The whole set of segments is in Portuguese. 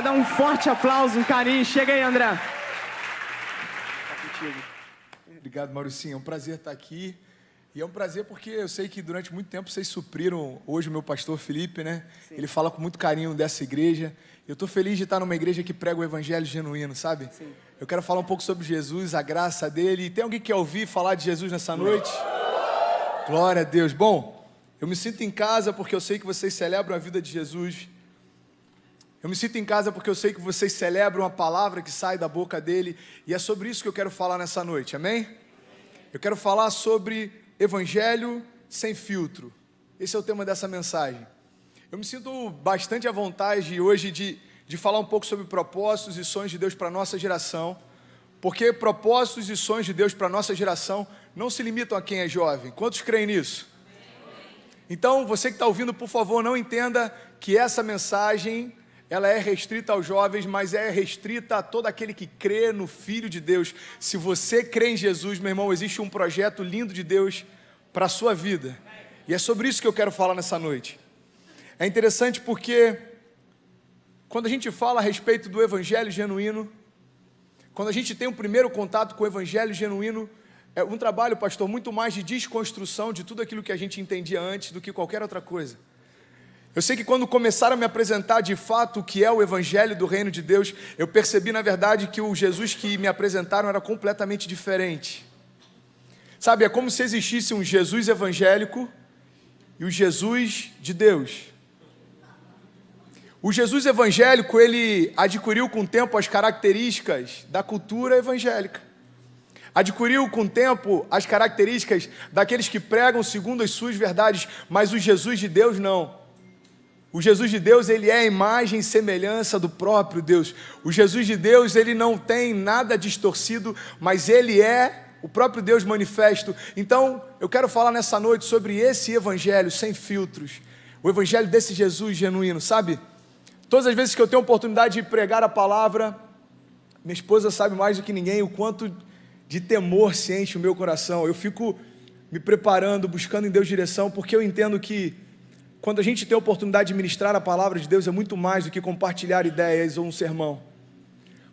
Pode dar um forte aplauso, um carinho. Chega aí, André. Tá contigo. Obrigado, Mauricinho. É um prazer estar aqui. E é um prazer porque eu sei que durante muito tempo vocês supriram hoje o meu pastor Felipe, né? Sim. Ele fala com muito carinho dessa igreja. Eu estou feliz de estar numa igreja que prega o evangelho genuíno, sabe? Sim. Eu quero falar um pouco sobre Jesus, a graça dele. E tem alguém que quer ouvir falar de Jesus nessa noite? Glória a Deus. Bom, eu me sinto em casa porque eu sei que vocês celebram a vida de Jesus. Eu me sinto em casa porque eu sei que vocês celebram a palavra que sai da boca dele. E é sobre isso que eu quero falar nessa noite, amém? Eu quero falar sobre evangelho sem filtro. Esse é o tema dessa mensagem. Eu me sinto bastante à vontade hoje de falar um pouco sobre propósitos e sonhos de Deus para a nossa geração, porque propósitos e sonhos de Deus para a nossa geração não se limitam a quem é jovem. Quantos creem nisso? Então, você que está ouvindo, por favor, não entenda que essa mensagem ela é restrita aos jovens, mas é restrita a todo aquele que crê no Filho de Deus. Se você crê em Jesus, meu irmão, existe um projeto lindo de Deus para a sua vida. E é sobre isso que eu quero falar nessa noite. É interessante porque quando a gente fala a respeito do evangelho genuíno, quando a gente tem um primeiro contato com o evangelho genuíno, é um trabalho, pastor, muito mais de desconstrução de tudo aquilo que a gente entendia antes do que qualquer outra coisa. Eu sei que quando começaram a me apresentar de fato o que é o evangelho do reino de Deus, eu percebi na verdade que o Jesus que me apresentaram era completamente diferente. Sabe, é como se existisse um Jesus evangélico e o Jesus de Deus. O Jesus evangélico, ele adquiriu com o tempo as características da cultura evangélica. Adquiriu com o tempo as características daqueles que pregam segundo as suas verdades, mas o Jesus de Deus não. O Jesus de Deus, ele é a imagem e semelhança do próprio Deus. O Jesus de Deus, ele não tem nada distorcido, mas ele é o próprio Deus manifesto. Então, eu quero falar nessa noite sobre esse evangelho sem filtros. O evangelho desse Jesus genuíno, sabe? Todas as vezes que eu tenho a oportunidade de pregar a palavra, minha esposa sabe mais do que ninguém o quanto de temor se enche o meu coração. Eu fico me preparando, buscando em Deus direção, porque eu entendo que quando a gente tem a oportunidade de ministrar a palavra de Deus, é muito mais do que compartilhar ideias ou um sermão.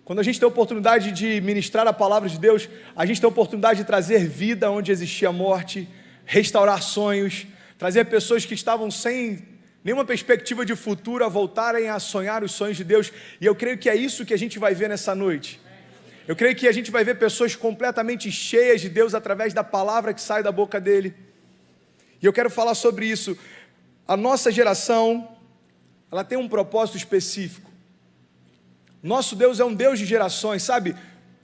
Quando a gente tem a oportunidade de ministrar a palavra de Deus, a gente tem a oportunidade de trazer vida onde existia morte, restaurar sonhos, trazer pessoas que estavam sem nenhuma perspectiva de futuro a voltarem a sonhar os sonhos de Deus. E eu creio que é isso que a gente vai ver nessa noite. Eu creio que a gente vai ver pessoas completamente cheias de Deus através da palavra que sai da boca dele. E eu quero falar sobre isso. A nossa geração, ela tem um propósito específico. Nosso Deus é um Deus de gerações, sabe?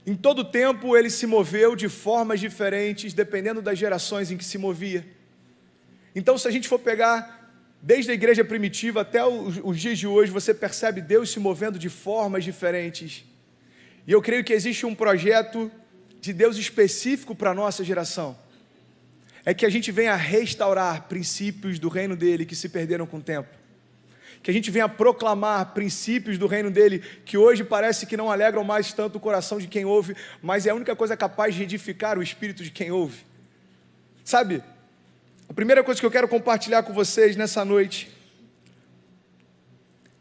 Em todo tempo ele se moveu de formas diferentes, dependendo das gerações em que se movia. Então, se a gente for pegar desde a igreja primitiva até os dias de hoje, você percebe Deus se movendo de formas diferentes. E eu creio que existe um projeto de Deus específico para a nossa geração. É que a gente venha restaurar princípios do reino dele que se perderam com o tempo. Que a gente venha proclamar princípios do reino dele que hoje parece que não alegram mais tanto o coração de quem ouve, mas é a única coisa capaz de edificar o espírito de quem ouve. Sabe, a primeira coisa que eu quero compartilhar com vocês nessa noite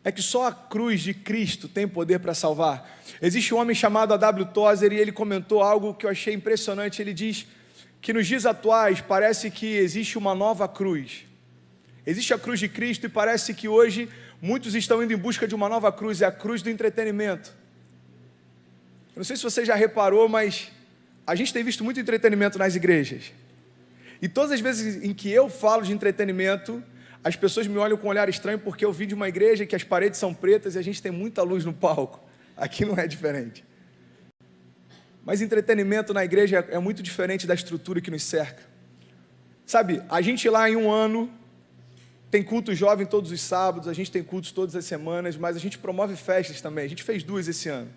é que só a cruz de Cristo tem poder para salvar. Existe um homem chamado A.W. Tozer e ele comentou algo que eu achei impressionante. Ele diz que nos dias atuais parece que existe uma nova cruz. Existe a cruz de Cristo e parece que hoje muitos estão indo em busca de uma nova cruz, é a cruz do entretenimento. Eu não sei se você já reparou, mas a gente tem visto muito entretenimento nas igrejas. E todas as vezes em que eu falo de entretenimento, as pessoas me olham com um olhar estranho porque eu vim de uma igreja que as paredes são pretas e a gente tem muita luz no palco. Aqui não é diferente. Mas entretenimento na igreja é muito diferente da estrutura que nos cerca. Sabe, a gente lá em um ano tem culto jovem todos os sábados, a gente tem cultos todas as semanas, mas a gente promove festas também. A gente fez 2 esse ano.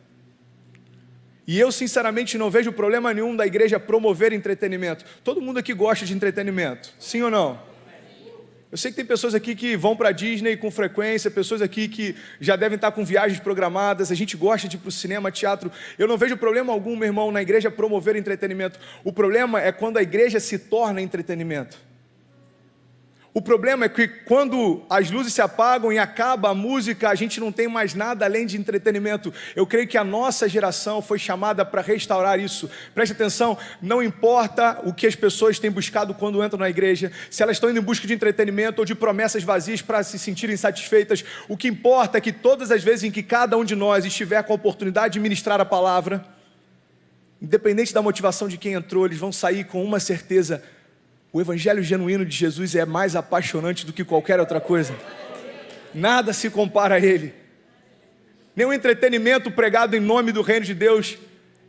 E eu, sinceramente, não vejo problema nenhum da igreja promover entretenimento. Todo mundo aqui gosta de entretenimento, sim ou não? Eu sei que tem pessoas aqui que vão para a Disney com frequência, pessoas aqui que já devem estar com viagens programadas, a gente gosta de ir para o cinema, teatro. Eu não vejo problema algum, meu irmão, na igreja promover entretenimento. O problema é quando a igreja se torna entretenimento. O problema é que quando as luzes se apagam e acaba a música, a gente não tem mais nada além de entretenimento. Eu creio que a nossa geração foi chamada para restaurar isso. Preste atenção, não importa o que as pessoas têm buscado quando entram na igreja, se elas estão indo em busca de entretenimento ou de promessas vazias para se sentirem satisfeitas, o que importa é que todas as vezes em que cada um de nós estiver com a oportunidade de ministrar a palavra, independente da motivação de quem entrou, eles vão sair com uma certeza: o evangelho genuíno de Jesus é mais apaixonante do que qualquer outra coisa. Nada se compara a ele. Nenhum entretenimento pregado em nome do reino de Deus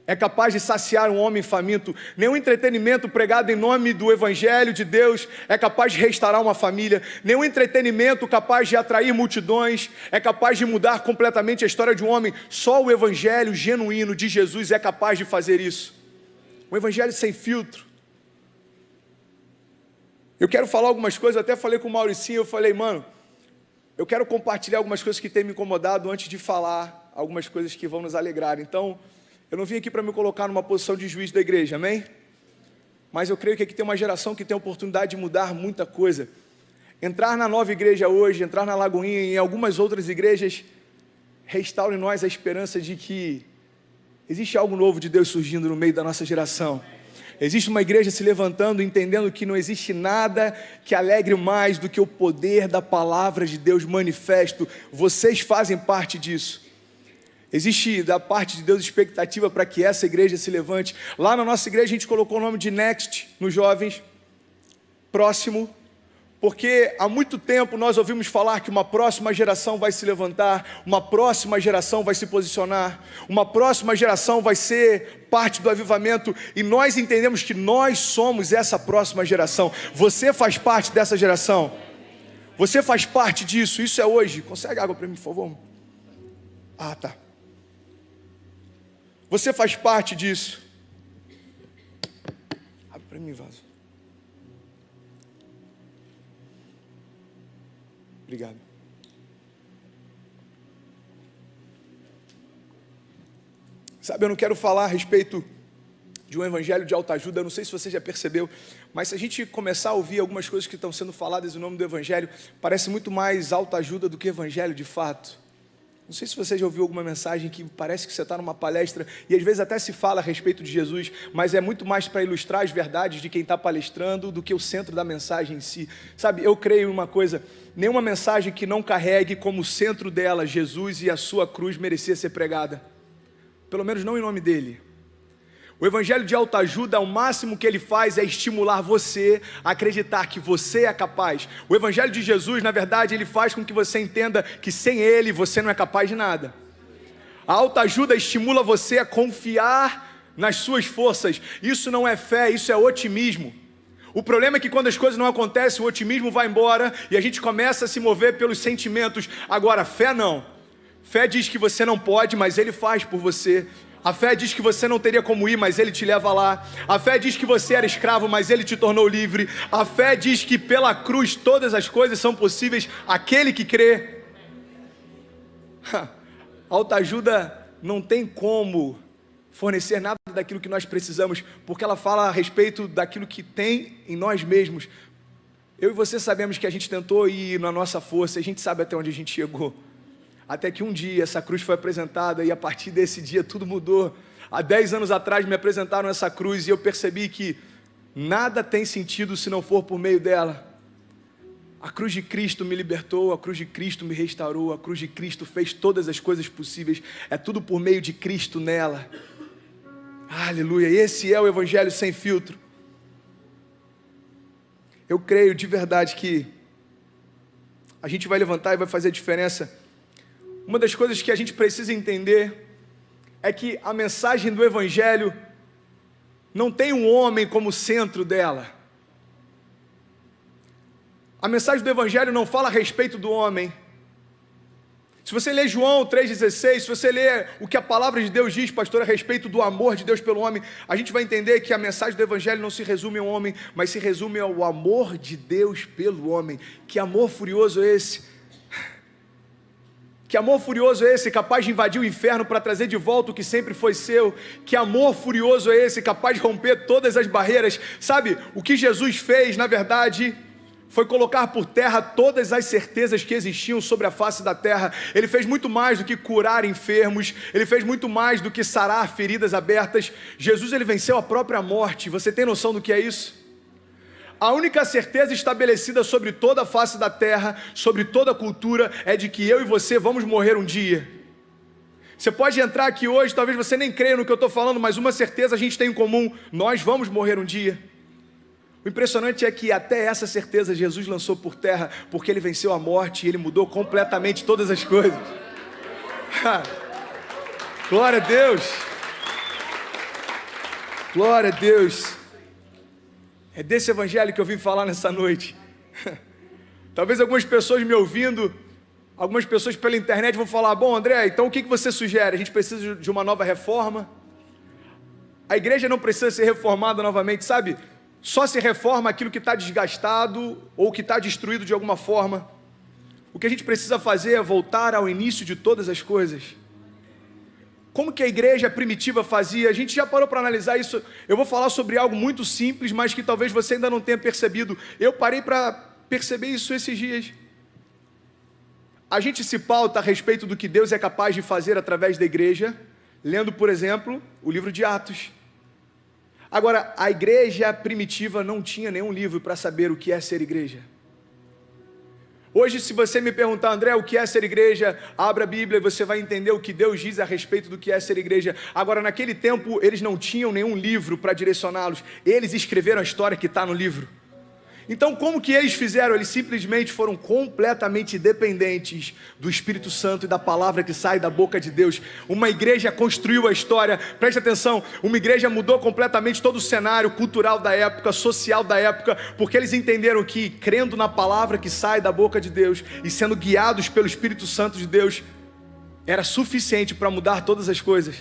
é capaz de saciar um homem faminto. Nenhum entretenimento pregado em nome do evangelho de Deus é capaz de restaurar uma família. Nenhum entretenimento capaz de atrair multidões é capaz de mudar completamente a história de um homem. Só o evangelho genuíno de Jesus é capaz de fazer isso. Um evangelho sem filtro. Eu quero falar algumas coisas, eu até falei com o Mauricinho, eu falei, mano, eu quero compartilhar algumas coisas que têm me incomodado antes de falar algumas coisas que vão nos alegrar. Então, eu não vim aqui para me colocar numa posição de juiz da igreja, amém? Mas eu creio que aqui tem uma geração que tem a oportunidade de mudar muita coisa. Entrar na nova igreja hoje, entrar na Lagoinha e em algumas outras igrejas, restaura em nós a esperança de que existe algo novo de Deus surgindo no meio da nossa geração. Existe uma igreja se levantando, entendendo que não existe nada que alegre mais do que o poder da palavra de Deus manifesto. Vocês fazem parte disso. Existe da parte de Deus expectativa para que essa igreja se levante. Lá na nossa igreja a gente colocou o nome de Next nos jovens, próximo, porque há muito tempo nós ouvimos falar que uma próxima geração vai se levantar, uma próxima geração vai se posicionar, uma próxima geração vai ser parte do avivamento, e nós entendemos que nós somos essa próxima geração. Você faz parte dessa geração, você faz parte disso. Isso é hoje. Consegue água para mim, por favor? Ah, tá. Você faz parte disso. Abre para mim, vaso. Obrigado. Sabe, eu não quero falar a respeito de um evangelho de autoajuda, eu não sei se você já percebeu, mas se a gente começar a ouvir algumas coisas que estão sendo faladas em nome do evangelho, parece muito mais autoajuda do que evangelho de fato. Não sei se você já ouviu alguma mensagem que parece que você está numa palestra e às vezes até se fala a respeito de Jesus, mas é muito mais para ilustrar as verdades de quem está palestrando do que o centro da mensagem em si. Sabe, eu creio em uma coisa: nenhuma mensagem que não carregue como centro dela Jesus e a sua cruz merecia ser pregada. Pelo menos não em nome dele. O evangelho de autoajuda, o máximo que ele faz é estimular você a acreditar que você é capaz. O evangelho de Jesus, na verdade, ele faz com que você entenda que sem ele você não é capaz de nada. A autoajuda estimula você a confiar nas suas forças. Isso não é fé, isso é otimismo. O problema é que quando as coisas não acontecem, o otimismo vai embora e a gente começa a se mover pelos sentimentos. Agora, fé não. Fé diz que você não pode, mas ele faz por você. A fé diz que você não teria como ir, mas ele te leva lá. A fé diz que você era escravo, mas ele te tornou livre. A fé diz que pela cruz todas as coisas são possíveis àquele que crê. Autoajuda não tem como fornecer nada daquilo que nós precisamos, porque ela fala a respeito daquilo que tem em nós mesmos. Eu e você sabemos que a gente tentou ir na nossa força, a gente sabe até onde a gente chegou. Até que um dia essa cruz foi apresentada e a partir desse dia tudo mudou. Há 10 anos atrás me apresentaram essa cruz e eu percebi que nada tem sentido se não for por meio dela. A cruz de Cristo me libertou, a cruz de Cristo me restaurou, a cruz de Cristo fez todas as coisas possíveis. É tudo por meio de Cristo nela. Aleluia, esse é o evangelho sem filtro. Eu creio de verdade que a gente vai levantar e vai fazer a diferença. Uma das coisas que a gente precisa entender é que a mensagem do evangelho não tem um homem como centro dela. A mensagem do evangelho não fala a respeito do homem. Se você ler João 3,16, se você ler o que a palavra de Deus diz, pastor, a respeito do amor de Deus pelo homem, a gente vai entender que a mensagem do evangelho não se resume ao homem, mas se resume ao amor de Deus pelo homem. Que amor furioso é esse? Que amor furioso é esse, capaz de invadir o inferno para trazer de volta o que sempre foi seu? Que amor furioso é esse, capaz de romper todas as barreiras? Sabe, o que Jesus fez, na verdade, foi colocar por terra todas as certezas que existiam sobre a face da terra. Ele fez muito mais do que curar enfermos, ele fez muito mais do que sarar feridas abertas. Jesus, ele venceu a própria morte. Você tem noção do que é isso? A única certeza estabelecida sobre toda a face da terra, sobre toda a cultura, é de que eu e você vamos morrer um dia. Você pode entrar aqui hoje, talvez você nem creia no que eu estou falando, mas uma certeza a gente tem em comum: nós vamos morrer um dia. O impressionante é que até essa certeza Jesus lançou por terra, porque ele venceu a morte e ele mudou completamente todas as coisas. Glória a Deus! Glória a Deus! É desse evangelho que eu vim falar nessa noite. Talvez algumas pessoas me ouvindo, algumas pessoas pela internet vão falar: bom, André, então o que você sugere? A gente precisa de uma nova reforma? A igreja não precisa ser reformada novamente, sabe? Só se reforma aquilo que está desgastado ou que está destruído de alguma forma. O que a gente precisa fazer é voltar ao início de todas as coisas. Como que a igreja primitiva fazia? A gente já parou para analisar isso. Eu vou falar sobre algo muito simples, mas que talvez você ainda não tenha percebido. Eu parei para perceber isso esses dias. A gente se pauta a respeito do que Deus é capaz de fazer através da igreja, lendo, por exemplo, o livro de Atos. Agora, a igreja primitiva não tinha nenhum livro para saber o que é ser igreja. Hoje, se você me perguntar: André, o que é ser igreja? Abra a Bíblia e você vai entender o que Deus diz a respeito do que é ser igreja. Agora, naquele tempo, eles não tinham nenhum livro para direcioná-los. Eles escreveram a história que está no livro. Então, como que eles fizeram? Eles simplesmente foram completamente dependentes do Espírito Santo e da palavra que sai da boca de Deus. Uma igreja construiu a história. Preste atenção, uma igreja mudou completamente todo o cenário cultural da época, social da época, porque eles entenderam que, crendo na palavra que sai da boca de Deus e sendo guiados pelo Espírito Santo de Deus, era suficiente para mudar todas as coisas.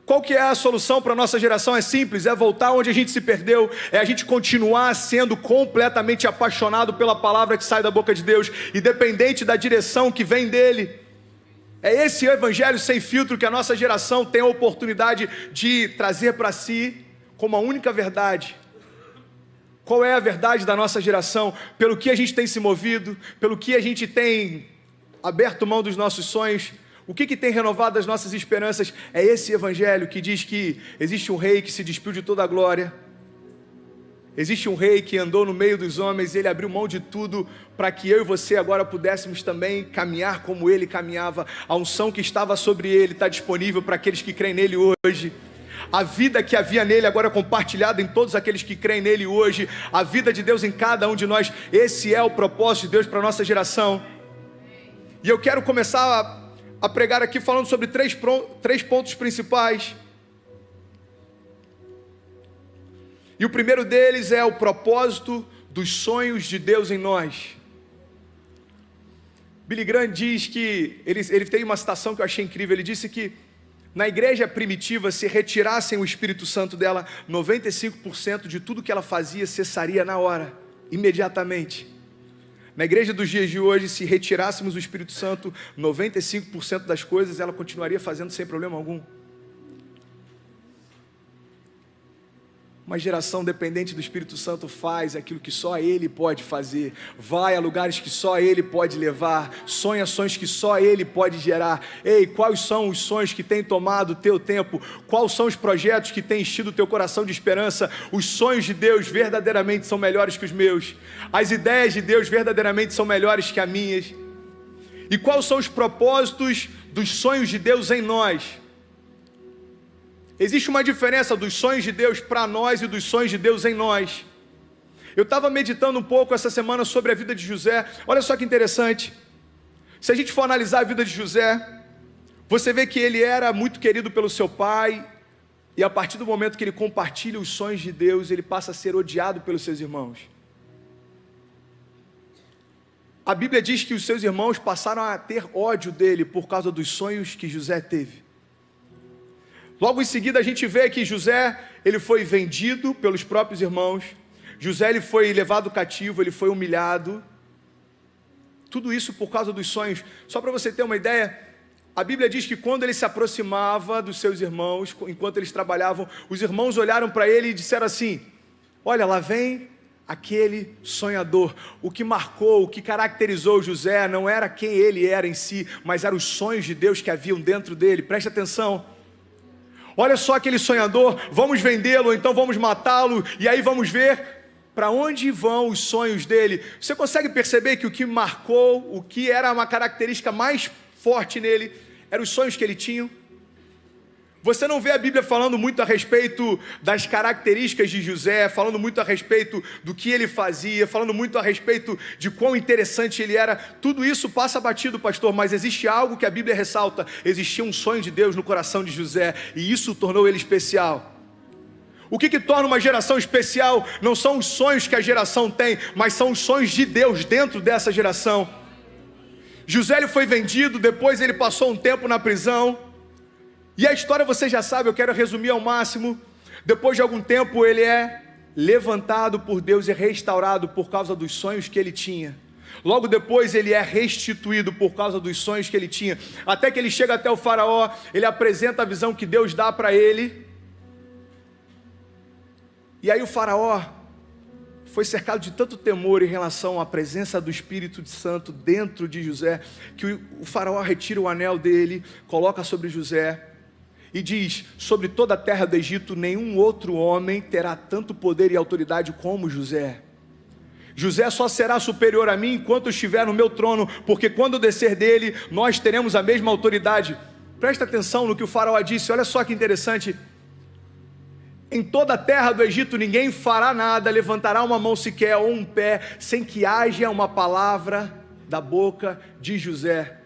Qual que é a solução para a nossa geração? É simples, é voltar onde a gente se perdeu, é a gente continuar sendo completamente apaixonado pela palavra que sai da boca de Deus, independente da direção que vem dele. É esse o evangelho sem filtro que a nossa geração tem a oportunidade de trazer para si como a única verdade. Qual é a verdade da nossa geração? Pelo que a gente tem se movido, pelo que a gente tem aberto mão dos nossos sonhos. O que tem renovado as nossas esperanças? É esse evangelho que diz que existe um rei que se despiu de toda a glória. Existe um rei que andou no meio dos homens e ele abriu mão de tudo para que eu e você agora pudéssemos também caminhar como ele caminhava. A unção que estava sobre ele está disponível para aqueles que creem nele hoje. A vida que havia nele agora é compartilhada em todos aqueles que creem nele hoje. A vida de Deus em cada um de nós. Esse é o propósito de Deus para a nossa geração. E eu quero começar a pregar aqui falando sobre três pontos principais. E o primeiro deles é o propósito dos sonhos de Deus em nós. Billy Graham diz que, ele tem uma citação que eu achei incrível, ele disse que na igreja primitiva, se retirassem o Espírito Santo dela, 95% de tudo que ela fazia cessaria na hora, imediatamente. Na igreja dos dias de hoje, se retirássemos o Espírito Santo, 95% das coisas ela continuaria fazendo sem problema algum. Uma geração dependente do Espírito Santo faz aquilo que só Ele pode fazer, vai a lugares que só Ele pode levar, sonha sonhos que só Ele pode gerar. Ei, quais são os sonhos que têm tomado o teu tempo? Quais são os projetos que têm enchido o teu coração de esperança? Os sonhos de Deus verdadeiramente são melhores que os meus. As ideias de Deus verdadeiramente são melhores que as minhas. E quais são os propósitos dos sonhos de Deus em nós? Existe uma diferença dos sonhos de Deus para nós e dos sonhos de Deus em nós. Eu estava meditando um pouco essa semana sobre a vida de José. Olha só que interessante. Se a gente for analisar a vida de José, você vê que ele era muito querido pelo seu pai, e a partir do momento que ele compartilha os sonhos de Deus, ele passa a ser odiado pelos seus irmãos. A Bíblia diz que os seus irmãos passaram a ter ódio dele por causa dos sonhos que José teve. Logo em seguida a gente vê que José, ele foi vendido pelos próprios irmãos. José, ele foi levado cativo, ele foi humilhado. Tudo isso por causa dos sonhos. Só para você ter uma ideia, a Bíblia diz que quando ele se aproximava dos seus irmãos, enquanto eles trabalhavam, os irmãos olharam para ele e disseram assim: olha, lá vem aquele sonhador. O que marcou, o que caracterizou José não era quem ele era em si, mas eram os sonhos de Deus que haviam dentro dele. Preste atenção. Olha só aquele sonhador, vamos vendê-lo, então vamos matá-lo, e aí vamos ver para onde vão os sonhos dele. Você consegue perceber que o que marcou, o que era uma característica mais forte nele, eram os sonhos que ele tinha? Você não vê a Bíblia falando muito a respeito das características de José, falando muito a respeito do que ele fazia, falando muito a respeito de quão interessante ele era. Tudo isso passa batido, pastor, mas existe algo que a Bíblia ressalta. Existia um sonho de Deus no coração de José, e isso tornou ele especial. O que torna uma geração especial não são os sonhos que a geração tem, mas são os sonhos de Deus dentro dessa geração. José ele foi vendido, depois ele passou um tempo na prisão. E a história você já sabe, eu quero resumir ao máximo. Depois de algum tempo ele é levantado por Deus e restaurado por causa dos sonhos que ele tinha. Logo depois ele é restituído por causa dos sonhos que ele tinha. Até que ele chega até o faraó, ele apresenta a visão que Deus dá para ele. E aí o faraó foi cercado de tanto temor em relação à presença do Espírito Santo dentro de José, que o faraó retira o anel dele, coloca sobre José e diz: sobre toda a terra do Egito nenhum outro homem terá tanto poder e autoridade como José. José só será superior a mim enquanto eu estiver no meu trono, porque quando eu descer dele, nós teremos a mesma autoridade. Presta atenção no que o faraó disse, olha só que interessante. Em toda a terra do Egito ninguém fará nada, levantará uma mão sequer ou um pé, sem que haja uma palavra da boca de José.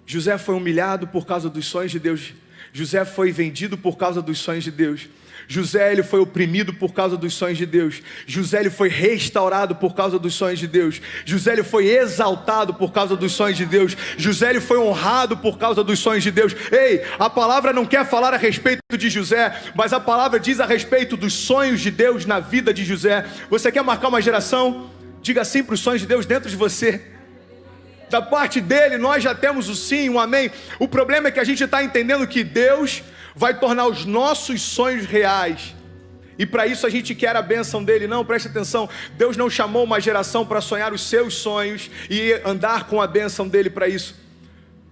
José foi humilhado por causa dos sonhos de Deus. José foi vendido por causa dos sonhos de Deus. José ele foi oprimido por causa dos sonhos de Deus. José ele foi restaurado por causa dos sonhos de Deus. José ele foi exaltado por causa dos sonhos de Deus. José ele foi honrado por causa dos sonhos de Deus. Ei, a palavra não quer falar a respeito de José, mas a palavra diz a respeito dos sonhos de Deus na vida de José. Você quer marcar uma geração? Diga sim para os sonhos de Deus dentro de você. Da parte dele nós já temos o sim, o amém. O problema é que a gente está entendendo que Deus vai tornar os nossos sonhos reais, e para isso a gente quer a bênção dele. Não, preste atenção, Deus não chamou uma geração para sonhar os seus sonhos e andar com a bênção dele para isso.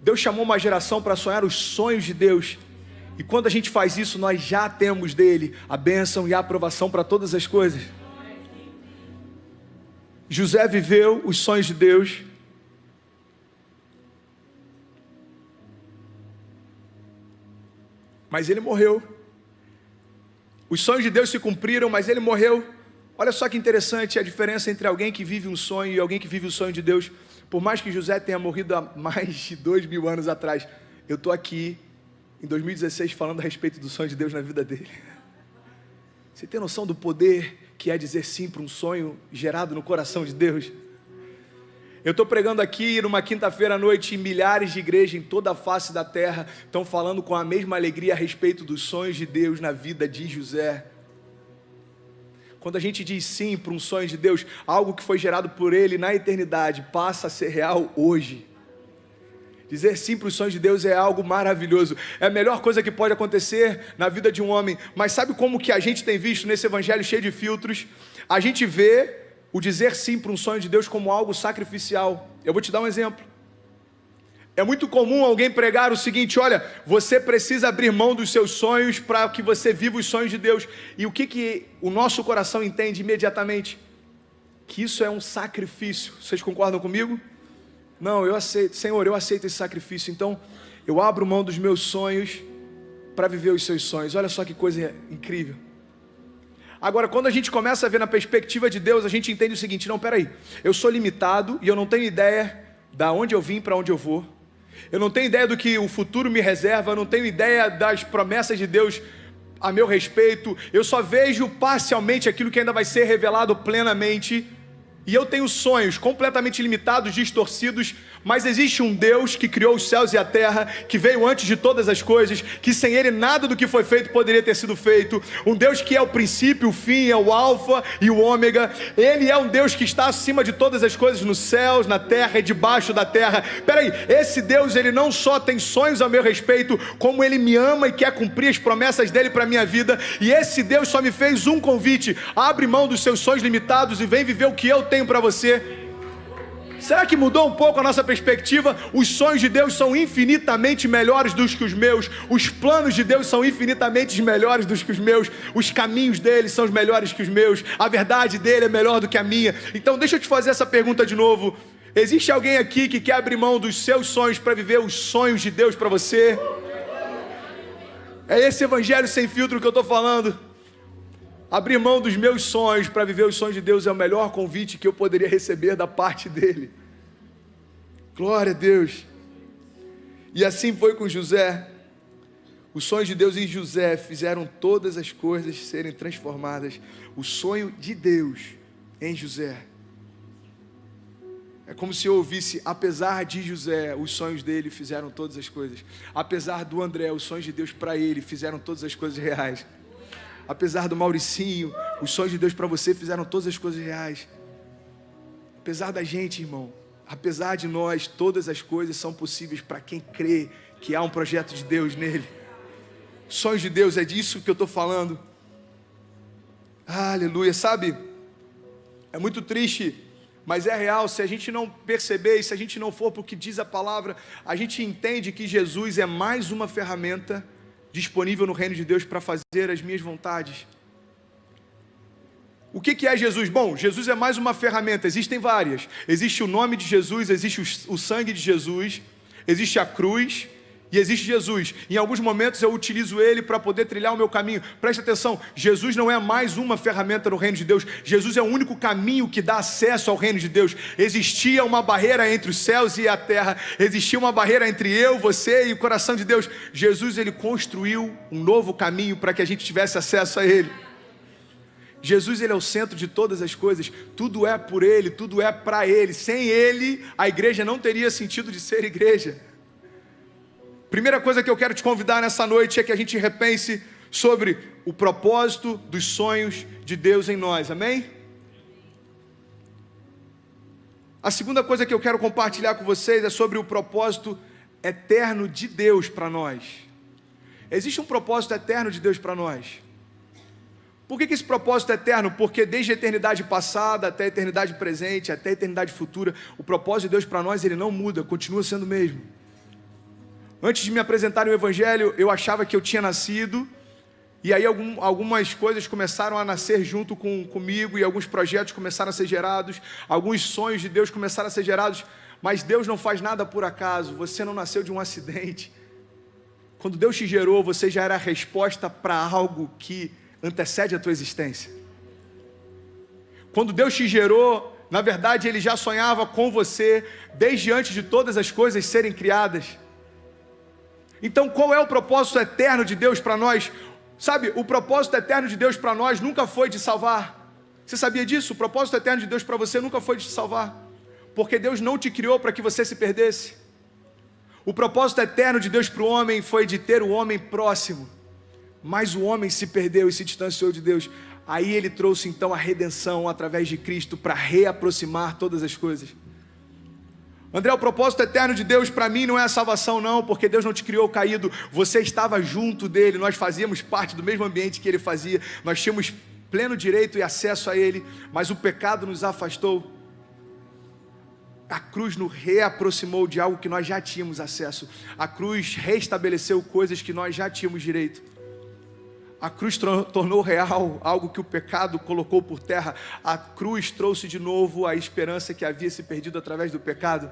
Deus chamou uma geração para sonhar os sonhos de Deus, e quando a gente faz isso, nós já temos dele a bênção e a aprovação para todas as coisas. José viveu os sonhos de Deus, mas ele morreu. Os sonhos de Deus se cumpriram, mas ele morreu. Olha só que interessante a diferença entre alguém que vive um sonho e alguém que vive o sonho de Deus. Por mais que José tenha morrido há mais de 2.000 anos atrás, eu estou aqui em 2016 falando a respeito do sonho de Deus na vida dele. Você tem noção do poder que é dizer sim para um sonho gerado no coração de Deus? Eu estou pregando aqui numa quinta-feira à noite, e milhares de igrejas em toda a face da terra estão falando com a mesma alegria a respeito dos sonhos de Deus na vida de José. Quando a gente diz sim para um sonho de Deus, algo que foi gerado por Ele na eternidade passa a ser real hoje. Dizer sim para os sonhos de Deus é algo maravilhoso. É a melhor coisa que pode acontecer na vida de um homem. Mas sabe como que a gente tem visto nesse evangelho cheio de filtros? A gente vê o dizer sim para um sonho de Deus como algo sacrificial. Eu vou te dar um exemplo. É muito comum alguém pregar o seguinte: olha, você precisa abrir mão dos seus sonhos para que você viva os sonhos de Deus. E o que o nosso coração entende imediatamente? Que isso é um sacrifício. Vocês concordam comigo? Não, eu aceito. Senhor, eu aceito esse sacrifício. Então, eu abro mão dos meus sonhos para viver os seus sonhos. Olha só que coisa incrível. Agora, quando a gente começa a ver na perspectiva de Deus, a gente entende o seguinte: não, peraí, eu sou limitado e eu não tenho ideia da onde eu vim, para onde eu vou. Eu não tenho ideia do que o futuro me reserva, eu não tenho ideia das promessas de Deus a meu respeito. Eu só vejo parcialmente aquilo que ainda vai ser revelado plenamente. e eu tenho sonhos completamente limitados, distorcidos, mas existe um Deus que criou os céus e a terra, que veio antes de todas as coisas, que sem Ele nada do que foi feito poderia ter sido feito, um Deus que é o princípio, o fim, é o alfa e o ômega. Ele é um Deus que está acima de todas as coisas, nos céus, na terra e debaixo da terra. Peraí, esse Deus, Ele não só tem sonhos a meu respeito, como Ele me ama e quer cumprir as promessas dEle para a minha vida, e esse Deus só me fez um convite: abre mão dos seus sonhos limitados e vem viver o que eu tenho para você. Será que mudou um pouco a nossa perspectiva? Os sonhos de Deus são infinitamente melhores do que os meus. Os planos de Deus são infinitamente melhores do que os meus. Os caminhos dele são os melhores que os meus. A verdade dele é melhor do que a minha. Então deixa eu te fazer essa pergunta de novo. Existe alguém aqui que quer abrir mão dos seus sonhos para viver os sonhos de Deus para você? É esse evangelho sem filtro que eu estou falando. Abrir mão dos meus sonhos para viver os sonhos de Deus é o melhor convite que eu poderia receber da parte dele. Glória a Deus. E assim foi com José. Os sonhos de Deus em José fizeram todas as coisas serem transformadas. O sonho de Deus em José. É como se eu ouvisse: apesar de José, os sonhos dele fizeram todas as coisas. Apesar do André, os sonhos de Deus para ele fizeram todas as coisas reais. Apesar do Mauricinho, os sonhos de Deus para você fizeram todas as coisas reais. Apesar da gente, irmão, apesar de nós, todas as coisas são possíveis para quem crê que há um projeto de Deus nele. Sonhos de Deus, é disso que eu estou falando. Aleluia, sabe? É muito triste, mas é real. Se a gente não perceber e se a gente não for para o que diz a palavra, a gente entende que Jesus é mais uma ferramenta disponível no reino de Deus para fazer as minhas vontades. O que é Jesus? Bom, Jesus é mais uma ferramenta, existem várias. Existe o nome de Jesus, existe o sangue de Jesus, existe a cruz e existe Jesus. Em alguns momentos eu utilizo ele para poder trilhar o meu caminho. Preste atenção, Jesus não é mais uma ferramenta no reino de Deus. Jesus é o único caminho que dá acesso ao reino de Deus. Existia uma barreira entre os céus e a terra. Existia uma barreira entre eu, você e o coração de Deus. Jesus, ele construiu um novo caminho para que a gente tivesse acesso a ele. Jesus, ele é o centro de todas as coisas. Tudo é por ele, tudo é para ele. Sem ele, a igreja não teria sentido de ser igreja. Primeira coisa que eu quero te convidar nessa noite é que a gente repense sobre o propósito dos sonhos de Deus em nós, amém? A segunda coisa que eu quero compartilhar com vocês é sobre o propósito eterno de Deus para nós. Existe um propósito eterno de Deus para nós. Por que esse propósito é eterno? Porque desde a eternidade passada até a eternidade presente, até a eternidade futura, o propósito de Deus para nós, ele não muda, continua sendo o mesmo. Antes de me apresentarem o Evangelho, eu achava que eu tinha nascido, e aí algumas coisas começaram a nascer junto comigo, e alguns projetos começaram a ser gerados, alguns sonhos de Deus começaram a ser gerados, mas Deus não faz nada por acaso. Você não nasceu de um acidente. Quando Deus te gerou, você já era a resposta para algo que antecede a tua existência. Quando Deus te gerou, na verdade Ele já sonhava com você, desde antes de todas as coisas serem criadas. Então, qual é o propósito eterno de Deus para nós? Sabe, o propósito eterno de Deus para nós nunca foi de salvar. Você sabia disso? O propósito eterno de Deus para você nunca foi de te salvar. Porque Deus não te criou para que você se perdesse. O propósito eterno de Deus para o homem foi de ter o homem próximo. Mas o homem se perdeu e se distanciou de Deus. Aí Ele trouxe então a redenção através de Cristo para reaproximar todas as coisas. André, o propósito eterno de Deus para mim não é a salvação não, porque Deus não te criou caído, você estava junto dele, nós fazíamos parte do mesmo ambiente que ele fazia, nós tínhamos pleno direito e acesso a ele, mas o pecado nos afastou. A cruz nos reaproximou de algo que nós já tínhamos acesso, a cruz restabeleceu coisas que nós já tínhamos direito. A cruz tornou real algo que o pecado colocou por terra. A cruz trouxe de novo a esperança que havia se perdido através do pecado.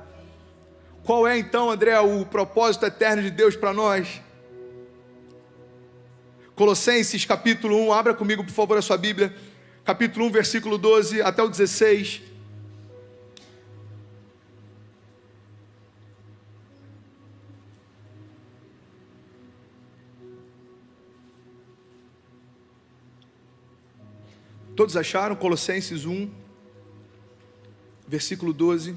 Qual é então, André, o propósito eterno de Deus para nós? Colossenses capítulo 1, abra comigo por favor a sua Bíblia. Capítulo 1, versículo 12 até o 16. Todos acharam? Colossenses 1. versículo 12.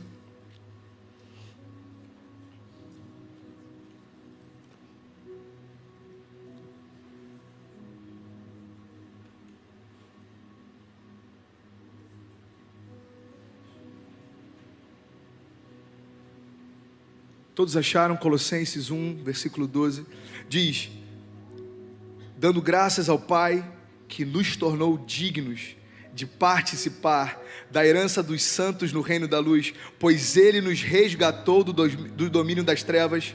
Todos acharam? Colossenses 1, versículo 12, diz: dando graças ao Pai que nos tornou dignos de participar da herança dos santos no reino da luz, pois Ele nos resgatou do domínio das trevas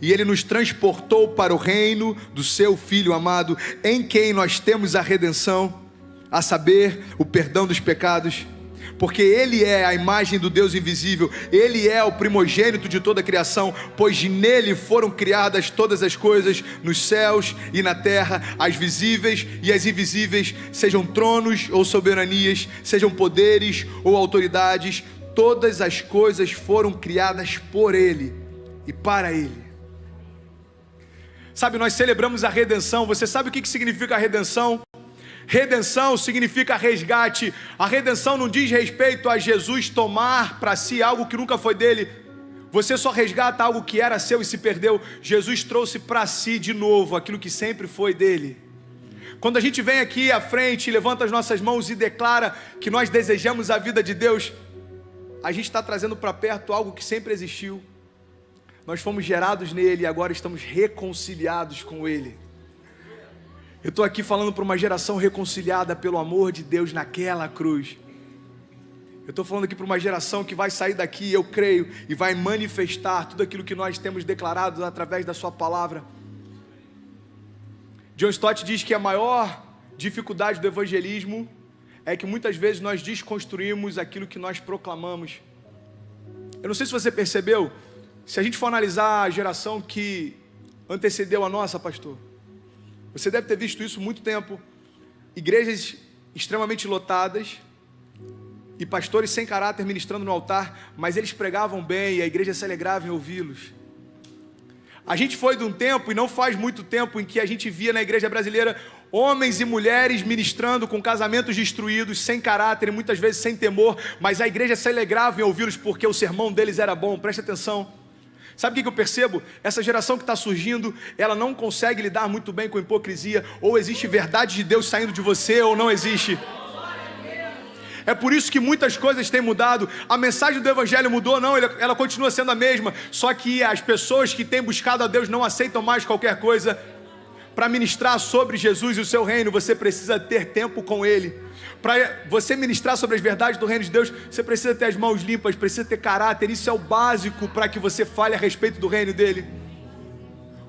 e Ele nos transportou para o reino do Seu Filho amado, em quem nós temos a redenção, a saber, o perdão dos pecados. Porque Ele é a imagem do Deus invisível, Ele é o primogênito de toda a criação, pois nele foram criadas todas as coisas, nos céus e na terra, as visíveis e as invisíveis, sejam tronos ou soberanias, sejam poderes ou autoridades, todas as coisas foram criadas por Ele e para Ele. Sabe, nós celebramos a redenção. Você sabe o que significa a redenção? Redenção significa resgate. A redenção não diz respeito a Jesus tomar para si algo que nunca foi dele. Você só resgata algo que era seu e se perdeu. Jesus trouxe para si de novo aquilo que sempre foi dele. Quando a gente vem aqui à frente, levanta as nossas mãos e declara que nós desejamos a vida de Deus, a gente está trazendo para perto algo que sempre existiu. Nós fomos gerados nele e agora estamos reconciliados com ele. Eu estou aqui falando para uma geração reconciliada pelo amor de Deus naquela cruz. Eu estou falando aqui para uma geração que vai sair daqui, eu creio, e vai manifestar tudo aquilo que nós temos declarado através da sua palavra. John Stott diz que a maior dificuldade do evangelismo é que muitas vezes nós desconstruímos aquilo que nós proclamamos. Eu não sei se você percebeu, se a gente for analisar a geração que antecedeu a nossa, pastor, você deve ter visto isso há muito tempo. Igrejas extremamente lotadas e pastores sem caráter ministrando no altar, mas eles pregavam bem e a igreja se alegrava em ouvi-los. A gente foi de um tempo, e não faz muito tempo, em que a gente via na igreja brasileira homens e mulheres ministrando com casamentos destruídos, sem caráter e muitas vezes sem temor, mas a igreja se alegrava em ouvi-los porque o sermão deles era bom. Preste atenção. Sabe o que eu percebo? Essa geração que está surgindo, ela não consegue lidar muito bem com hipocrisia. Ou existe verdade de Deus saindo de você, ou não existe. É por isso que muitas coisas têm mudado. A mensagem do evangelho mudou? Não, ela continua sendo a mesma. Só que as pessoas que têm buscado a Deus não aceitam mais qualquer coisa. Para ministrar sobre Jesus e o seu reino, você precisa ter tempo com Ele. Para você ministrar sobre as verdades do reino de Deus, você precisa ter as mãos limpas, precisa ter caráter. Isso é o básico para que você fale a respeito do reino dele.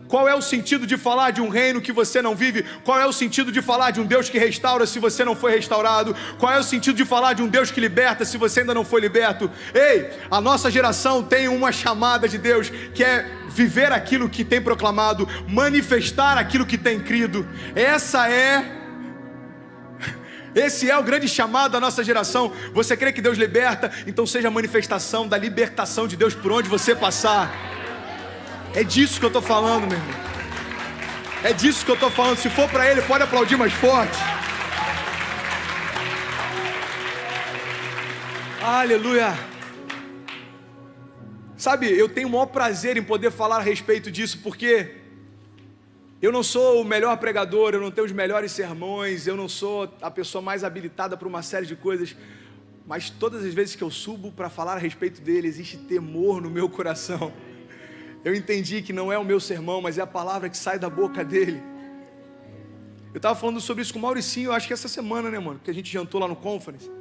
Qual é o sentido de falar de um reino que você não vive? Qual é o sentido de falar de um Deus que restaura se você não foi restaurado? Qual é o sentido de falar de um Deus que liberta se você ainda não foi liberto? Ei, a nossa geração tem uma chamada de Deus, que é viver aquilo que tem proclamado, manifestar aquilo que tem crido. Esse é o grande chamado da nossa geração. Você crê que Deus liberta? Então seja a manifestação da libertação de Deus por onde você passar. É disso que eu estou falando, meu irmão. É disso que eu estou falando. Se for para Ele, pode aplaudir mais forte. Aleluia. Sabe, eu tenho o maior prazer em poder falar a respeito disso, porque eu não sou o melhor pregador, eu não tenho os melhores sermões, eu não sou a pessoa mais habilitada para uma série de coisas, mas todas as vezes que eu subo para falar a respeito dele, existe temor no meu coração. Eu entendi que não é o meu sermão, mas é a palavra que sai da boca dele. Eu estava falando sobre isso com o Mauricinho, acho que essa semana, né, mano? Que a gente jantou lá no Conference.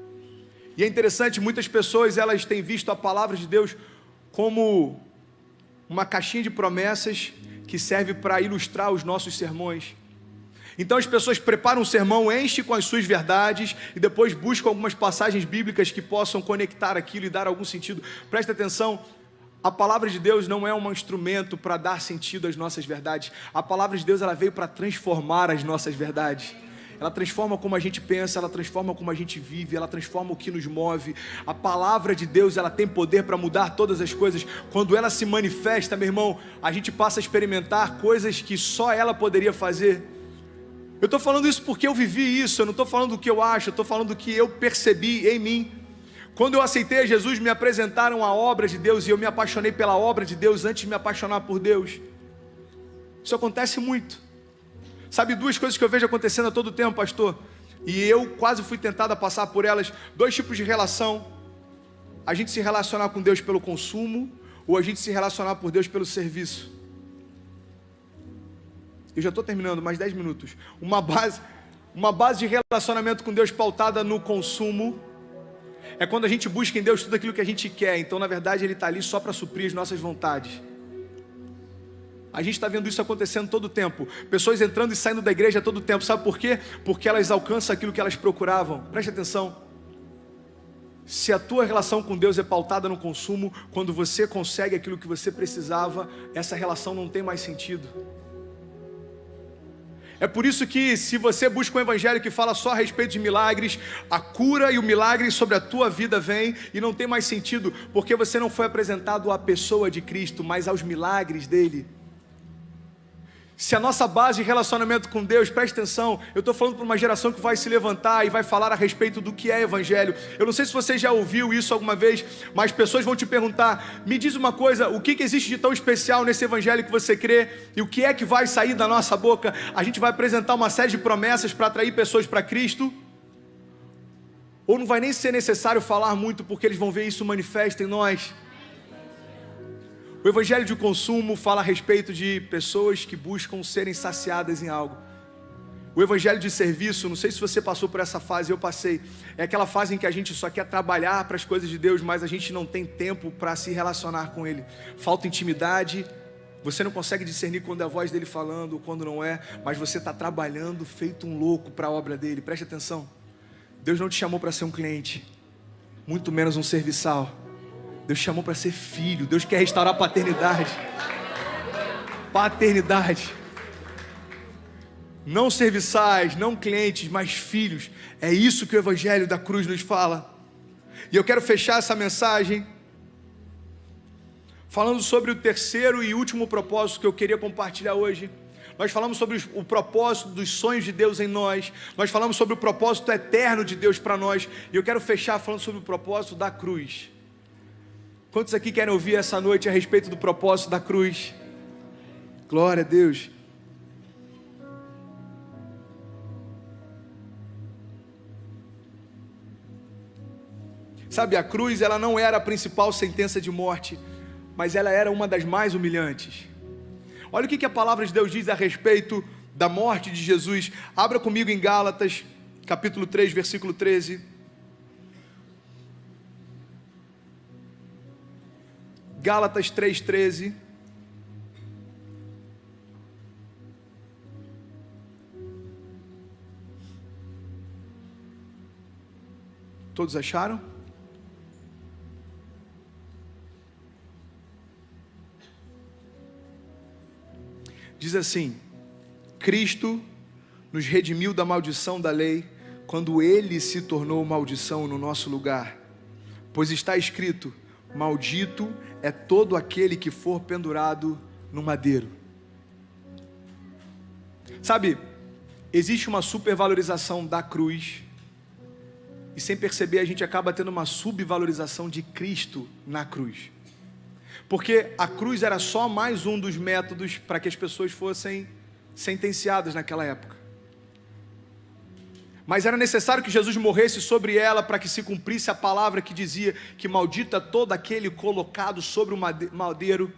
E é interessante, muitas pessoas, elas têm visto a palavra de Deus como uma caixinha de promessas que serve para ilustrar os nossos sermões. Então as pessoas preparam um sermão, enchem com as suas verdades e depois buscam algumas passagens bíblicas que possam conectar aquilo e dar algum sentido. Presta atenção, a palavra de Deus não é um instrumento para dar sentido às nossas verdades. A palavra de Deus, ela veio para transformar as nossas verdades. Ela transforma como a gente pensa, ela transforma como a gente vive, ela transforma o que nos move. A palavra de Deus, ela tem poder para mudar todas as coisas. Quando ela se manifesta, meu irmão, a gente passa a experimentar coisas que só ela poderia fazer. Eu estou falando isso porque eu vivi isso, eu não estou falando do que eu acho, eu estou falando do que eu percebi em mim. Quando eu aceitei a Jesus, me apresentaram a obra de Deus e eu me apaixonei pela obra de Deus antes de me apaixonar por Deus. Isso acontece muito. Sabe, duas coisas que eu vejo acontecendo a todo tempo, pastor, e eu quase fui tentado a passar por elas, dois tipos de relação. A gente se relacionar com Deus pelo consumo, ou a gente se relacionar por Deus pelo serviço. Eu já estou terminando, mais 10 minutos. Uma base de relacionamento com Deus pautada no consumo é quando a gente busca em Deus tudo aquilo que a gente quer. Então, na verdade, Ele está ali só para suprir as nossas vontades. A gente está vendo isso acontecendo todo o tempo. Pessoas entrando e saindo da igreja todo o tempo. Sabe por quê? Porque elas alcançam aquilo que elas procuravam. Preste atenção. Se a tua relação com Deus é pautada no consumo, quando você consegue aquilo que você precisava, essa relação não tem mais sentido. É por isso que, se você busca um evangelho que fala só a respeito de milagres, a cura e o milagre sobre a tua vida vem e não tem mais sentido, porque você não foi apresentado à pessoa de Cristo, mas aos milagres dele. Se a nossa base de relacionamento com Deus, preste atenção, eu estou falando para uma geração que vai se levantar e vai falar a respeito do que é evangelho. Eu não sei se você já ouviu isso alguma vez, mas pessoas vão te perguntar: me diz uma coisa, o que existe de tão especial nesse evangelho que você crê? E o que é que vai sair da nossa boca? A gente vai apresentar uma série de promessas para atrair pessoas para Cristo? Ou não vai nem ser necessário falar muito, porque eles vão ver isso manifesto em nós? O evangelho de consumo fala a respeito de pessoas que buscam serem saciadas em algo. O evangelho de serviço, não sei se você passou por essa fase, eu passei. É aquela fase em que a gente só quer trabalhar para as coisas de Deus, mas a gente não tem tempo para se relacionar com Ele. Falta intimidade, você não consegue discernir quando é a voz dele falando ou quando não é, mas você está trabalhando feito um louco para a obra dele. Preste atenção, Deus não te chamou para ser um cliente, muito menos um serviçal. Deus chamou para ser filho. Deus quer restaurar a paternidade. Paternidade. Não serviçais, não clientes, mas filhos. É isso que o evangelho da cruz nos fala. E eu quero fechar essa mensagem falando sobre o terceiro e último propósito que eu queria compartilhar hoje. Nós falamos sobre o propósito dos sonhos de Deus em nós. Nós falamos sobre o propósito eterno de Deus para nós. E eu quero fechar falando sobre o propósito da cruz. Quantos aqui querem ouvir essa noite a respeito do propósito da cruz? Glória a Deus. Sabe, a cruz, ela não era a principal sentença de morte, mas ela era uma das mais humilhantes. Olha o que a palavra de Deus diz a respeito da morte de Jesus. Abra comigo em Gálatas, capítulo 3, versículo 13. Gálatas 3,13. Todos acharam? Diz assim: Cristo nos redimiu da maldição da lei, quando Ele se tornou maldição no nosso lugar. Pois está escrito: maldito é todo aquele que for pendurado no madeiro. Sabe, existe uma supervalorização da cruz, e sem perceber a gente acaba tendo uma subvalorização de Cristo na cruz. Porque a cruz era só mais um dos métodos para que as pessoas fossem sentenciadas naquela época. Mas era necessário que Jesus morresse sobre ela para que se cumprisse a palavra que dizia que maldita todo aquele colocado sobre o madeiro.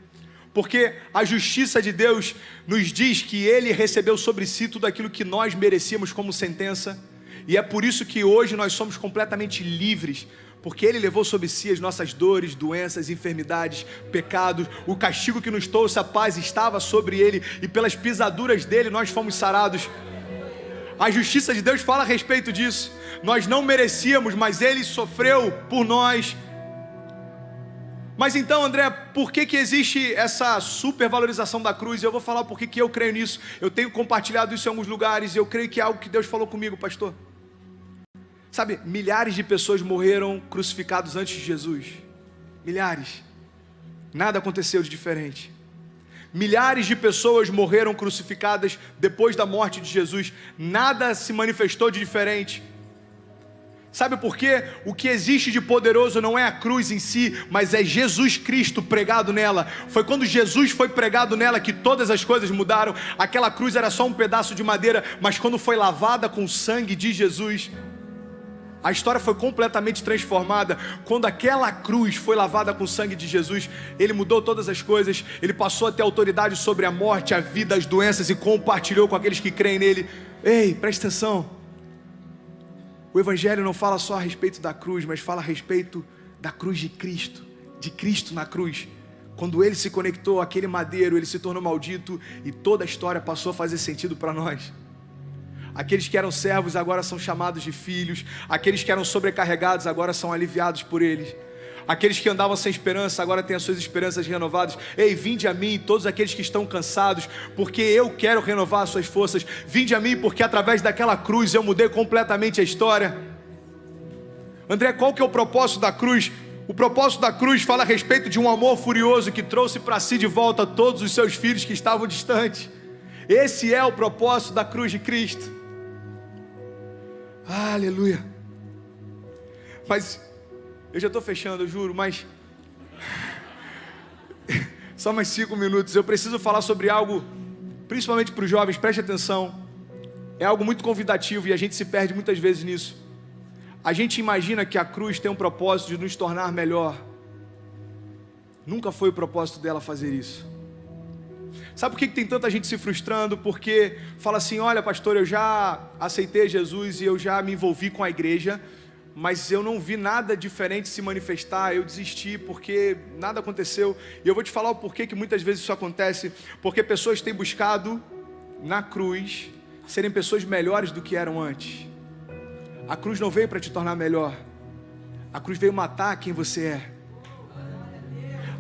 Porque a justiça de Deus nos diz que Ele recebeu sobre si tudo aquilo que nós merecíamos como sentença. E é por isso que hoje nós somos completamente livres, porque Ele levou sobre si as nossas dores, doenças, enfermidades, pecados. O castigo que nos trouxe a paz estava sobre Ele, e pelas pisaduras dEle nós fomos sarados. A justiça de Deus fala a respeito disso. Nós não merecíamos, mas Ele sofreu por nós. Mas então, André, por que existe essa supervalorização da cruz? Eu vou falar por que eu creio nisso. Eu tenho compartilhado isso em alguns lugares, e eu creio que é algo que Deus falou comigo, pastor. Sabe, milhares de pessoas morreram crucificados antes de Jesus. Milhares. Nada aconteceu de diferente. Milhares de pessoas morreram crucificadas depois da morte de Jesus. Nada se manifestou de diferente. Sabe por quê? O que existe de poderoso não é a cruz em si, mas é Jesus Cristo pregado nela. Foi quando Jesus foi pregado nela que todas as coisas mudaram. Aquela cruz era só um pedaço de madeira, mas quando foi lavada com o sangue de Jesus, a história foi completamente transformada. Quando aquela cruz foi lavada com o sangue de Jesus, Ele mudou todas as coisas. Ele passou a ter autoridade sobre a morte, a vida, as doenças, e compartilhou com aqueles que creem nele. Ei, presta atenção. O Evangelho não fala só a respeito da cruz, mas fala a respeito da cruz de Cristo na cruz. Quando Ele se conectou àquele madeiro, Ele se tornou maldito e toda a história passou a fazer sentido para nós. Aqueles que eram servos agora são chamados de filhos. Aqueles que eram sobrecarregados agora são aliviados por Ele. Aqueles que andavam sem esperança agora têm as suas esperanças renovadas. Ei, vinde a mim, todos aqueles que estão cansados, porque eu quero renovar as suas forças. Vinde a mim, porque através daquela cruz eu mudei completamente a história. André, qual que é o propósito da cruz? O propósito da cruz fala a respeito de um amor furioso que trouxe para si de volta todos os seus filhos que estavam distantes. Esse é o propósito da cruz de Cristo. Aleluia. Mas eu já estou fechando, eu juro, mas só mais 5 minutos. Eu preciso falar sobre algo, principalmente para os jovens, preste atenção. É algo muito convidativo e a gente se perde muitas vezes nisso. A gente imagina que a cruz tem um propósito de nos tornar melhor. Nunca foi o propósito dela fazer isso. Sabe por que tem tanta gente se frustrando? Porque fala assim, olha pastor, eu já aceitei Jesus e eu já me envolvi com a igreja, mas eu não vi nada diferente se manifestar, eu desisti porque nada aconteceu. E eu vou te falar o porquê que muitas vezes isso acontece. Porque pessoas têm buscado na cruz serem pessoas melhores do que eram antes. A cruz não veio para te tornar melhor. A cruz veio matar quem você é.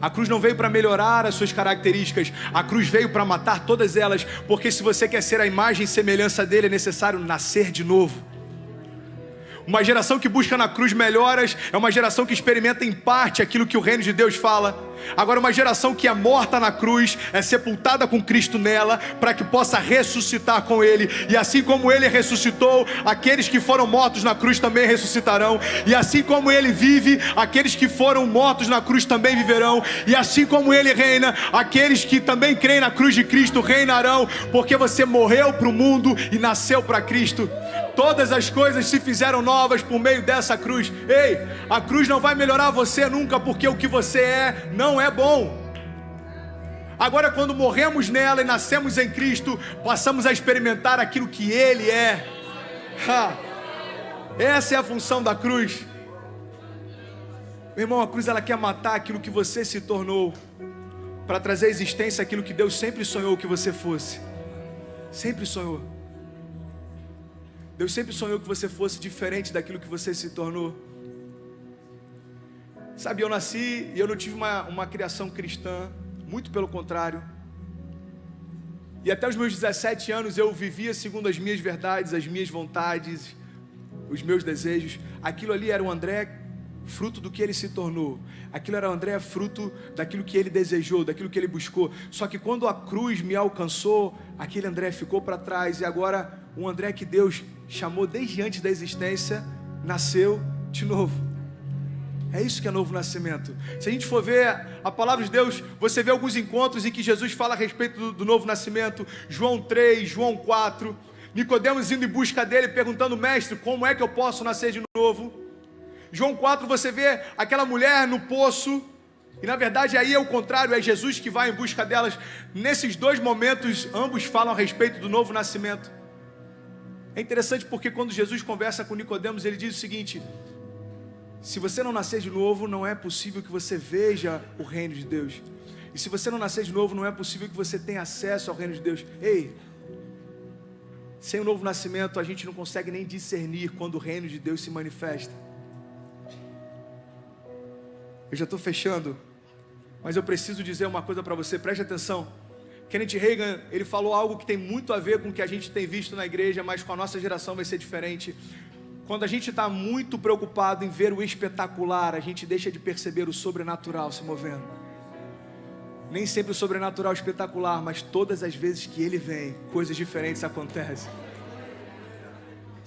A cruz não veio para melhorar as suas características. A cruz veio para matar todas elas. Porque se você quer ser a imagem e semelhança dele, é necessário nascer de novo. Uma geração que busca na cruz melhoras é uma geração que experimenta em parte aquilo que o reino de Deus fala. Agora, uma geração que é morta na cruz é sepultada com Cristo nela, para que possa ressuscitar com Ele. E assim como Ele ressuscitou, aqueles que foram mortos na cruz também ressuscitarão. E assim como Ele vive, aqueles que foram mortos na cruz também viverão. E assim como Ele reina, aqueles que também creem na cruz de Cristo reinarão, porque você morreu para o mundo e nasceu para Cristo. Todas as coisas se fizeram novas por meio dessa cruz. Ei, a cruz não vai melhorar você nunca, porque o que você é não é bom. Agora, quando morremos nela e nascemos em Cristo, passamos a experimentar aquilo que Ele é. Essa é a função da cruz. Meu irmão, a cruz ela quer matar aquilo que você se tornou, para trazer à existência aquilo que Deus sempre sonhou que você fosse. Sempre sonhou. Deus sempre sonhou que você fosse diferente daquilo que você se tornou. Sabe, eu nasci e eu não tive uma criação cristã, muito pelo contrário. E até os meus 17 anos eu vivia segundo as minhas verdades, as minhas vontades, os meus desejos. Aquilo ali era o André, fruto do que ele se tornou. Aquilo era o André, fruto daquilo que ele desejou, daquilo que ele buscou. Só que quando a cruz me alcançou, aquele André ficou para trás. E agora, um André que Deus chamou desde antes da existência, nasceu de novo. É isso que é novo nascimento. Se a gente for ver a palavra de Deus, você vê alguns encontros em que Jesus fala a respeito do novo nascimento. João 3, João 4. Nicodemos indo em busca dele, perguntando, mestre, como é que eu posso nascer de novo? João 4, você vê aquela mulher no poço, e na verdade aí é o contrário, é Jesus que vai em busca delas. Nesses dois momentos, ambos falam a respeito do novo nascimento. É interessante porque quando Jesus conversa com Nicodemos, ele diz o seguinte: se você não nascer de novo, não é possível que você veja o reino de Deus. E se você não nascer de novo, não é possível que você tenha acesso ao reino de Deus. Ei, sem o novo nascimento, a gente não consegue nem discernir quando o reino de Deus se manifesta. Eu já estou fechando, mas eu preciso dizer uma coisa para você, preste atenção. Kenneth Hagin, ele falou algo que tem muito a ver com o que a gente tem visto na igreja, mas com a nossa geração vai ser diferente. Quando a gente está muito preocupado em ver o espetacular, a gente deixa de perceber o sobrenatural se movendo. Nem sempre o sobrenatural é espetacular, mas todas as vezes que ele vem, coisas diferentes acontecem.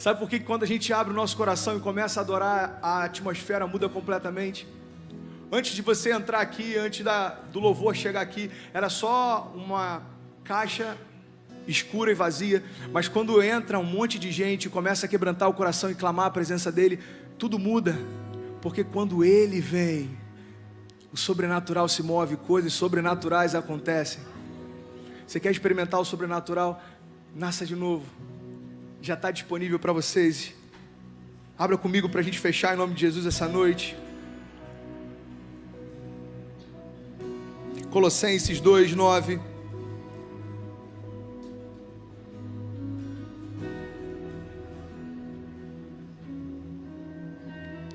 Sabe por que quando a gente abre o nosso coração e começa a adorar, a atmosfera muda completamente? Antes de você entrar aqui, antes do louvor chegar aqui, era só uma caixa escura e vazia, mas quando entra um monte de gente, começa a quebrantar o coração e clamar a presença dele, tudo muda, porque quando ele vem, o sobrenatural se move, coisas sobrenaturais acontecem. Você quer experimentar o sobrenatural? Nasça de novo, já está disponível para vocês. Abra comigo para a gente fechar em nome de Jesus essa noite. Colossenses 2:9.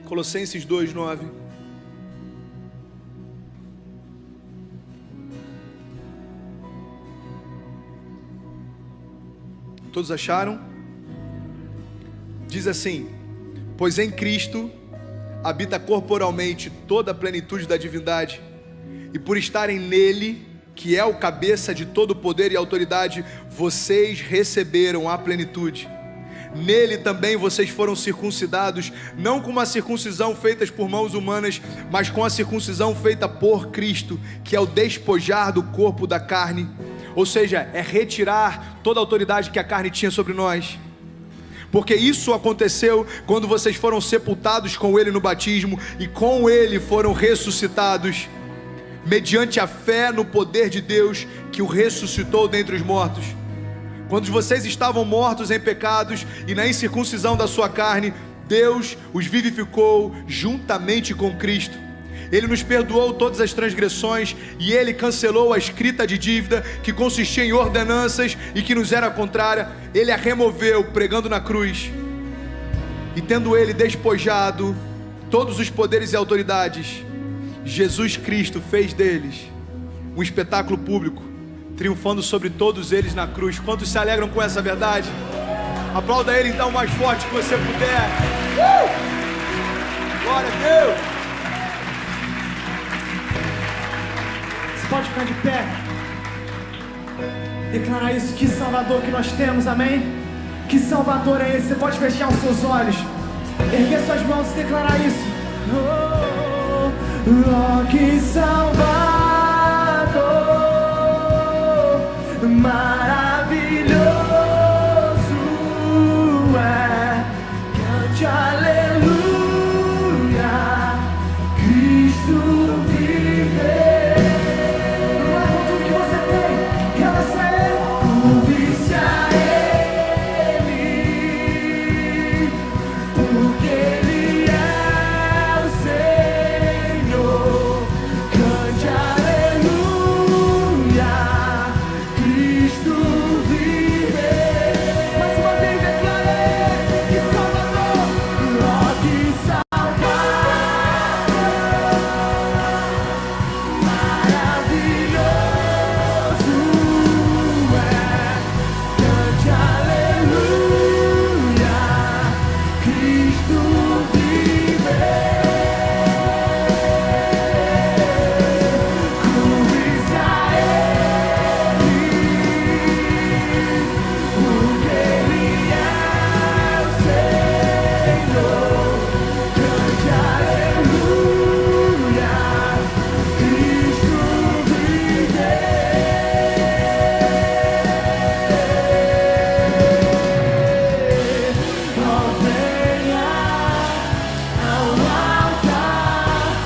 Colossenses 2:9. Todos acharam? Diz assim: pois em Cristo habita corporalmente toda a plenitude da divindade, e por estarem nele, que é o cabeça de todo poder e autoridade, vocês receberam a plenitude. Nele também vocês foram circuncidados, não com uma circuncisão feita por mãos humanas, mas com a circuncisão feita por Cristo, que é o despojar do corpo da carne, ou seja, é retirar toda a autoridade que a carne tinha sobre nós. Porque isso aconteceu quando vocês foram sepultados com ele no batismo, e com ele foram ressuscitados, mediante a fé no poder de Deus que o ressuscitou dentre os mortos. Quando vocês estavam mortos em pecados e na incircuncisão da sua carne, Deus os vivificou juntamente com Cristo. Ele nos perdoou todas as transgressões e Ele cancelou a escrita de dívida que consistia em ordenanças e que nos era contrária. Ele a removeu pregando na cruz. E tendo Ele despojado todos os poderes e autoridades, Jesus Cristo fez deles um espetáculo público, triunfando sobre todos eles na cruz. Quantos se alegram com essa verdade? Aplauda Ele então o mais forte que você puder. Glória a Deus. Você pode ficar de pé, declarar isso. Que Salvador que nós temos, amém? Que Salvador é esse? Você pode fechar os seus olhos, erguer suas mãos e declarar isso. Oh, que Salvador maravilhoso é. Cante aleluia, Cristo vive. Não é com tudo que você tem, relaxa a Ele, curve-se a Ele, porque Ele é o Senhor. Cante aleluia, Cristo vive. Mais uma vez declare que Salvador, ó que Salvador maravilhoso é. Cante aleluia, Cristo vive. Curve-se a Ele, porque Ele é o Senhor. Cante aleluia, Cristo vive. Oh, venha ao altar,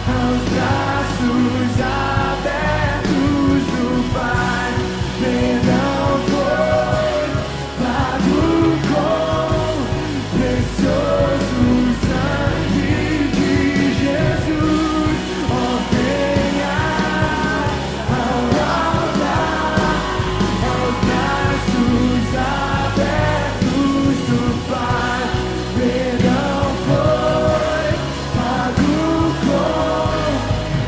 aos braços abertos do Pai. Perdão foi pago com precioso sangue de Jesus. Oh, venha ao altar, aos braços abertos do Pai. Perdão foi pago com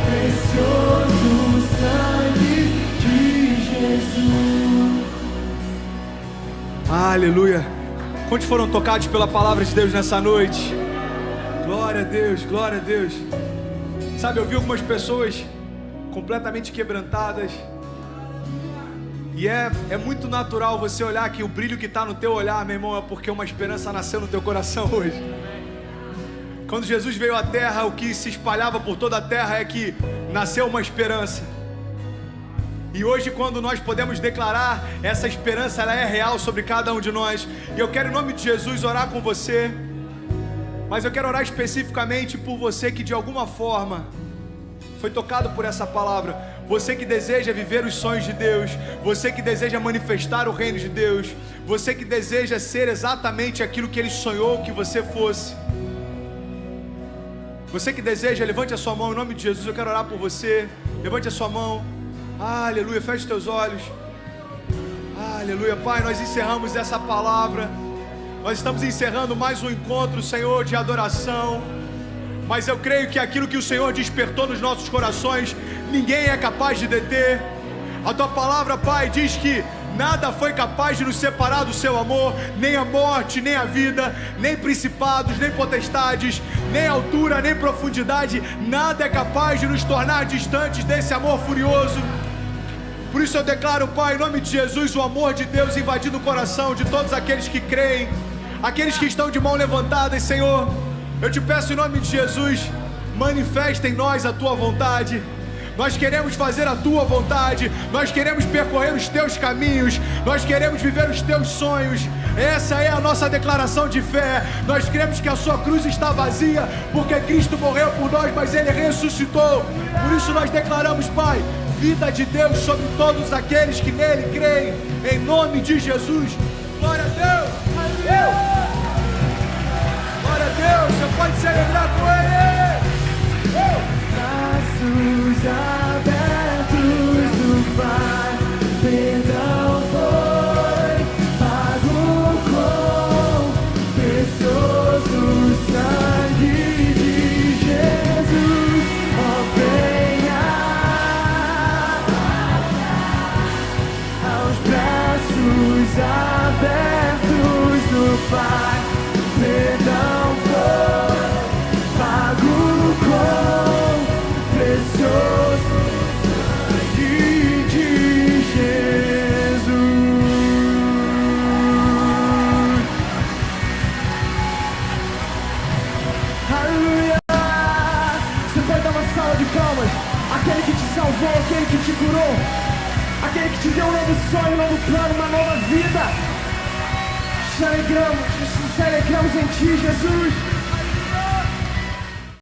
precioso sangue de Jesus. Aleluia. Quantos foram tocados pela palavra de Deus nessa noite? Glória a Deus, glória a Deus. Sabe, eu vi algumas pessoas completamente quebrantadas, E é muito natural você olhar que o brilho que está no teu olhar, meu irmão, é porque uma esperança nasceu no teu coração hoje. Quando Jesus veio à terra, o que se espalhava por toda a terra é que nasceu uma esperança. E hoje, quando nós podemos declarar essa esperança, ela é real sobre cada um de nós. E eu quero, em nome de Jesus, orar com você. Mas eu quero orar especificamente por você que de alguma forma foi tocado por essa palavra. Você que deseja viver os sonhos de Deus. Você que deseja manifestar o reino de Deus. Você que deseja ser exatamente aquilo que Ele sonhou que você fosse. Você que deseja, levante a sua mão em nome de Jesus. Eu quero orar por você. Levante a sua mão. Aleluia, feche os teus olhos. Aleluia, Pai, nós encerramos essa palavra. Nós estamos encerrando mais um encontro, Senhor, de adoração. Mas eu creio que aquilo que o Senhor despertou nos nossos corações, ninguém é capaz de deter. A Tua palavra, Pai, diz que nada foi capaz de nos separar do Seu amor, nem a morte, nem a vida, nem principados, nem potestades, nem altura, nem profundidade. Nada é capaz de nos tornar distantes desse amor furioso. Por isso eu declaro, Pai, em nome de Jesus, o amor de Deus invadindo o coração de todos aqueles que creem, aqueles que estão de mão levantadas, Senhor. Eu te peço em nome de Jesus, manifesta em nós a Tua vontade. Nós queremos fazer a Tua vontade, nós queremos percorrer os Teus caminhos, nós queremos viver os Teus sonhos. Essa é a nossa declaração de fé. Nós cremos que a Sua cruz está vazia, porque Cristo morreu por nós, mas Ele ressuscitou. Por isso nós declaramos, Pai, vida de Deus sobre todos aqueles que nele creem, em nome de Jesus. Glória a Deus! Glória a Deus! Você pode celebrar com Ele! Braços abertos do Pai, perdão foi pago com precioso sangue de Jesus. Ó, venha aos braços abertos do Pai, perdão foi pago com precioso sangue de Jesus. Aleluia! Você pode dar uma salva de palmas. Aquele que te salvou, aquele que te curou, aquele que te deu um novo sonho, um novo plano, uma nova vida. Nos alegramos em Ti, Jesus.